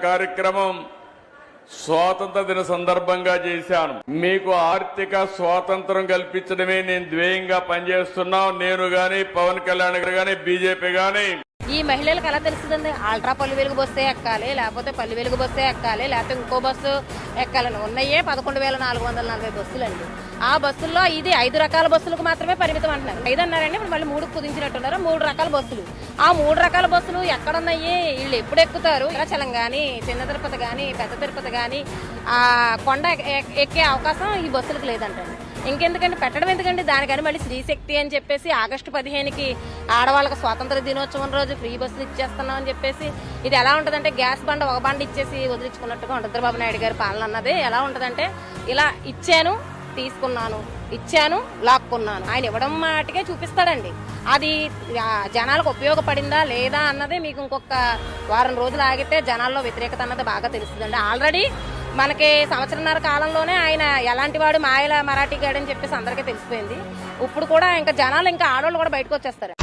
కార్యక్రమం స్వాతంత్ర దిన సందర్భంగా చేశాను. మీకు ఆర్థిక స్వాతంత్రం కల్పించడమే నేను ధ్యేయంగా పనిచేస్తున్నా. నేను గాని, పవన్ కళ్యాణ్ గారు గాని, బీజేపీ గాని. ఈ మహిళలకు ఎలా తెలుస్తుందండి? ఆల్ట్రా పల్లి వెలుగు బస్సే ఎక్కాలి, లేకపోతే పల్లి వెలుగు బస్సే ఎక్కాలి, లేకపోతే ఇంకో బస్సు ఎక్కాలని ఉన్నాయే 11,440 బస్సులు అండి. ఆ బస్సుల్లో ఇది 5 రకాల బస్సులకు మాత్రమే పరిమితం అంటున్నారు. 5 అన్నారండి, ఇప్పుడు మళ్ళీ 3కు కుదించినట్టున్నారు. 3 రకాల బస్సులు. ఆ 3 రకాల బస్సులు ఎక్కడున్నాయి, వీళ్ళు ఎప్పుడు ఎక్కుతారు? చలం గాని, చిన్న తిరుపతి గాని, పెద్ద తిరుపతి గాని ఆ కొండ ఎక్కే అవకాశం ఈ బస్సులకు లేదంటండి. ఇంకెందుకంటే పెట్టడం ఎందుకండి? దానికని మళ్ళీ స్త్రీశక్తి అని చెప్పేసి ఆగస్టు 15కి ఆడవాళ్ళకి స్వాతంత్ర దినోత్సవం రోజు ఫ్రీ బస్సులు ఇచ్చేస్తున్నాం అని చెప్పేసి ఇది ఎలా ఉంటుందంటే గ్యాస్ బండ ఒక బండ ఇచ్చేసి వదిలించుకున్నట్టుగా ఉంటుంది. చంద్రబాబు నాయుడు గారి పాలన అన్నది ఎలా ఉంటుందంటే ఇలా ఇచ్చాను, తీసుకున్నాను, ఇచ్చాను, లాక్కున్నాను. ఆయన ఇవ్వడం మాటకే చూపిస్తాడండి. అది జనాలకు ఉపయోగపడిందా లేదా అన్నదే మీకు ఇంకొక వారం రోజులు ఆగితే జనాల్లో వ్యతిరేకత అన్నది బాగా తెలుస్తుందండి. ఆల్రెడీ మనకి సంవత్సరన్నర కాలంలోనే ఆయన ఎలాంటి వాడు మాయల మరాఠీ గాడని చెప్పేసి అందరికీ తెలిసిపోయింది. ఇప్పుడు కూడా ఇంకా జనాలు ఇంకా ఆడవాళ్ళు కూడా బయటకు వచ్చేస్తారు.